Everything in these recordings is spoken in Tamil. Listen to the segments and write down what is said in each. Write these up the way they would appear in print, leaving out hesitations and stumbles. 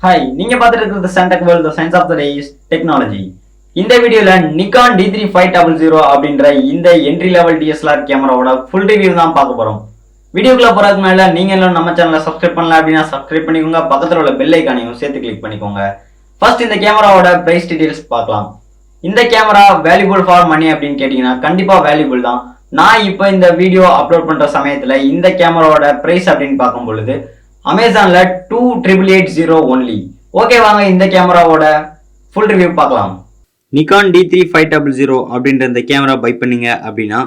Hi, நீங்க பார்த்துட்டு இருக்கிறது Shantechworld, the science of the day is technology. இந்த வீடியோல Nikon D3500 அப்படின்ற இந்த entry level DSLR கேமராவோட full review தான் பார்க்க போறோம். வீடியோக்குள்ள போறதுக்கு முன்னாடி நீங்க இன்னும் நம்ம சேனலை சப்ஸ்கிரைப் பண்ணல அப்படினா சப்ஸ்கிரைப் பண்ணிக்கோங்க. பக்கத்துல உள்ள பெல் ஐகானையும் சேர்த்து கிளிக் பண்ணிக்கோங்க. ஃபர்ஸ்ட் இந்த கேமராவோட பிரைஸ் டீடைல்ஸ் பார்க்கலாம். இந்த கேமரா வேல்யூபிள் ஃபார் மணி அப்படின்னு கேட்டீங்கன்னா கண்டிப்பா வேல்யூபிள் தான். நான் இப்போ இந்த வீடியோ அப்லோட் பண்ற சமயத்துல இந்த கேமராவோட பிரைஸ் அப்படின்னு பார்க்கும் பொழுது அமேசான்ல 2880 ஒன்லி. ஓகே, வாங்க இந்த கேமராவோட ஃபுல் ரிவ்யூ பார்க்கலாம். Nikon D3500 அப்படின்ற இந்த கேமரா பை பண்ணீங்க அப்படின்னா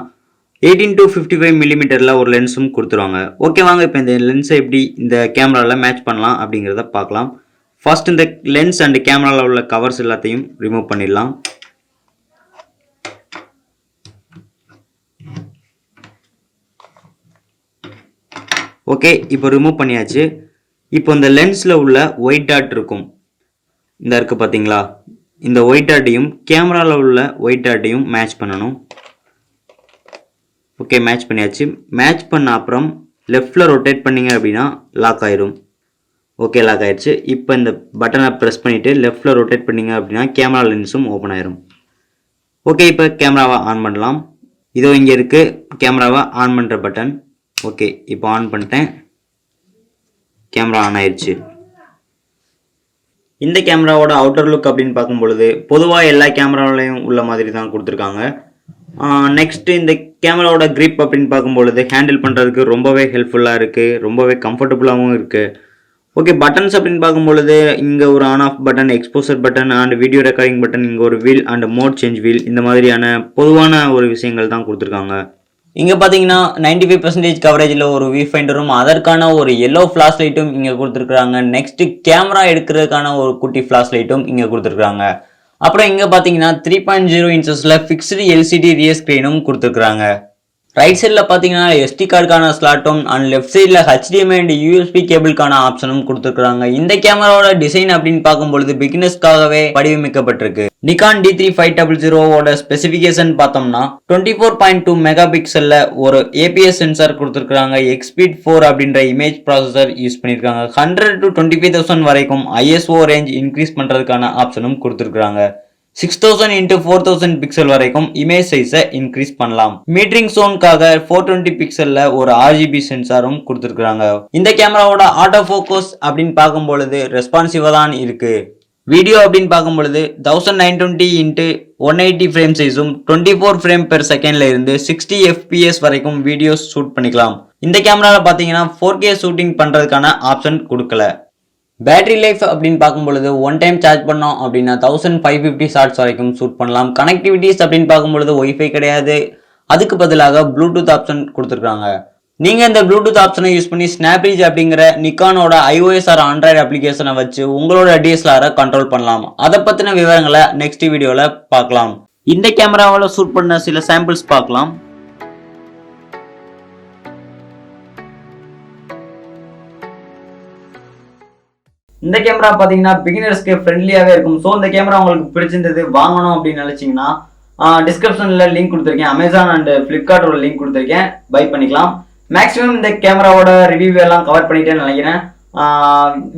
18 to 55 மில்லிமீட்டர்ல ஒரு லென்ஸும் கொடுத்துருவாங்க. ஓகே, வாங்க இப்போ இந்த லென்ஸை எப்படி இந்த கேமராவில் மேட்ச் பண்ணலாம் அப்படிங்கிறத பார்க்கலாம். ஃபர்ஸ்ட் இந்த லென்ஸ் அண்ட் கேமராவில் உள்ள கவர்ஸ் எல்லாத்தையும் ரிமூவ் பண்ணிடலாம். ஓகே, இப்போ ரிமூவ் பண்ணியாச்சு. இப்போ இந்த லென்ஸில் உள்ள ஒயிட் டாட் இருக்கும், இந்த இருக்கு பார்த்தீங்களா, இந்த ஒயிட் டாட்டையும் கேமராவில் உள்ள ஒயிட் டாட்டையும் மேட்ச் பண்ணணும். ஓகே, மேட்ச் பண்ணியாச்சு. மேட்ச் பண்ண அப்புறம் லெஃப்டில் ரொட்டேட் பண்ணிங்க அப்படின்னா லாக் ஆயிரும். ஓகே, லாக் ஆயிடுச்சு. இப்போ இந்த பட்டனை ப்ரெஸ் பண்ணிவிட்டு லெஃப்டில் ரொட்டேட் பண்ணிங்க அப்படின்னா கேமரா லென்ஸும் ஓப்பன் ஆயிரும். ஓகே, இப்போ கேமராவை ஆன் பண்ணலாம். இதோ இங்கே இருக்குது கேமராவை ஆன் பண்ணுற பட்டன். ஓகே, இப்போ ஆன் பண்ணிட்டேன். கேமரா ஆன் ஆயிடுச்சு. இந்த கேமராவோட அவுட்டர் லுக் அப்படின்னு பார்க்கும் பொழுது பொதுவாக எல்லா கேமராவிலையும் உள்ள மாதிரி தான் கொடுத்துருக்காங்க. நெக்ஸ்ட் இந்த கேமராவோட கிரிப் அப்படின்னு பார்க்கும் பொழுது ஹேண்டில் பண்ணுறதுக்கு ரொம்பவே ஹெல்ப்ஃபுல்லாக இருக்குது, ரொம்பவே கம்ஃபர்டபுளாகவும் இருக்குது. ஓகே, பட்டன்ஸ் அப்படின்னு பார்க்கும் பொழுது இங்கே ஒரு on off button, exposure button and video recording button, இங்கே ஒரு wheel and mode change wheel, இந்த மாதிரியான பொதுவான ஒரு விஷயங்கள் தான் கொடுத்துருக்காங்க. இங்கே பார்த்தீங்கன்னா 95% கவரேஜில் ஒரு வியூ ஃபைண்டரும் அதற்கான ஒரு எல்லோ ஃப்ளாஷ் லைட்டும் இங்கே கொடுத்துருக்காங்க. நெக்ஸ்ட் கேமரா எடுக்கிறதுக்கான ஒரு குட்டி ஃப்ளாஷ் லைட்டும் இங்கே கொடுத்துருக்காங்க. அப்புறம் இங்கே பார்த்தீங்கன்னா 3.0 இன்ச்சஸில் ஃபிக்ஸ்டு எல்சிடி ரியர் ஸ்க்ரீனும் கொடுத்துருக்காங்க. ரைட் சைடில் பார்த்தீங்கன்னா எஸ்டி கார்டுக்கான ஸ்லாட்டும் அண்ட் லெஃப்ட் சைடில் HDMI அண்ட் USB கேபிளுக்கான ஆப்ஷனும் கொடுத்துருக்காங்க. இந்த கேமராவோட டிசைன் அப்படின்னு பார்க்கும்பொழுது பிகினர்ஸ்க்காகவே வடிவமைக்கப்பட்டிருக்கு. நிக்கான் D3500 ஸ்பெசிஃபிகேஷன் பார்த்தோம்னா 24.2 மெகா பிக்சல்ல ஒரு APS சென்சார் கொடுத்துருக்காங்க. XSpeed 4 அப்படின்ற இமேஜ் ப்ராசஸர் யூஸ் பண்ணியிருக்காங்க. 100 to 25,000 வரைக்கும் ISO ரேஞ்ச் இன்க்ரீஸ் பண்ணுறதுக்கான ஆப்ஷனும் கொடுத்துருக்காங்க. 6000 into 4000 பிக்சல் வரைக்கும் இமேஜ் சைஸை இன்க்ரீஸ் பண்ணலாம். மீட்டரிங் சோனுக்காக 420 பிக்சல்ல ஒரு RGB சென்சாரும் கொடுத்துருக்காங்க. இந்த கேமராவோட ஆட்டோ ஃபோக்கஸ் அப்படின்னு பார்க்கும் பொழுது ரெஸ்பான்சிவா தான் இருக்கு. வீடியோ அப்படின்னு பார்க்கும் பொழுது 1920 into 180 ஃப்ரேம் சைஸும் 24 ஃப்ரேம் பெர் செகண்ட்ல இருந்து 60 FPS வரைக்கும் வீடியோஸ் ஷூட் பண்ணிக்கலாம். இந்த கேமராவில் பார்த்தீங்கன்னா 4K ஷூட்டிங் பண்றதுக்கான ஆப்ஷன் கொடுக்கல. பேட்டரி லைஃப் அப்படின்னு பார்க்கும் பொழுது ஒன் டைம் சார்ஜ் பண்ணோம் அப்படின்னா 1550 ஷார்ட்ஸ் வரைக்கும் ஷூட் பண்ணலாம். கனெக்டிவிட்டிஸ் அப்படின்னு பார்க்கும் பொழுது ஒய்ஃபை கிடையாது, அதுக்கு பதிலாக ப்ளூடூத் ஆப்ஷன் கொடுத்துருக்காங்க. நீங்க இந்த ப்ளூடூத் ஆப்ஷனை யூஸ் பண்ணி ஸ்னாப்ரீச் அப்படிங்கிற நிக்கானோட iOS ஆர் ஆண்ட்ராய்டு அப்ளிகேஷனை வச்சு உங்களோட DSLR கண்ட்ரோல் பண்ணலாம். அதை பத்தின விவரங்களை நெக்ஸ்ட் வீடியோல பார்க்கலாம். இந்த கேமராவில் ஷூட் பண்ண சில சாம்பிள்ஸ் பார்க்கலாம். இந்த கேமரா பார்த்தீங்கன்னா பிகினர்ஸ்க்கு ஃப்ரெண்ட்லியாகவே இருக்கும். ஸோ இந்த கேமரா உங்களுக்கு பிடிச்சிருந்தது வாங்கணும் அப்படின்னு நினச்சிங்கன்னா டிஸ்கிரிப்ஷனில் லிங்க் கொடுத்துருக்கேன். அமேசான் அண்ட் ஃப்ளிப்கார்ட்டோட லிங்க் கொடுத்துருக்கேன், பை பண்ணிக்கலாம். மேக்ஸிமம் இந்த கேமராவோட ரிவ்யூ எல்லாம் கவர் பண்ணிட்டேன்னு நினைக்கிறேன்.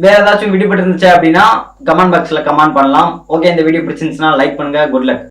வேற ஏதாச்சும் விடுபட்டு இருந்துச்சு அப்படின்னா கமெண்ட் பாக்ஸில் கமெண்ட் பண்ணலாம். ஓகே, இந்த வீடியோ பிடிச்சிருந்துச்சுன்னா லைக் பண்ணுங்க. Good luck.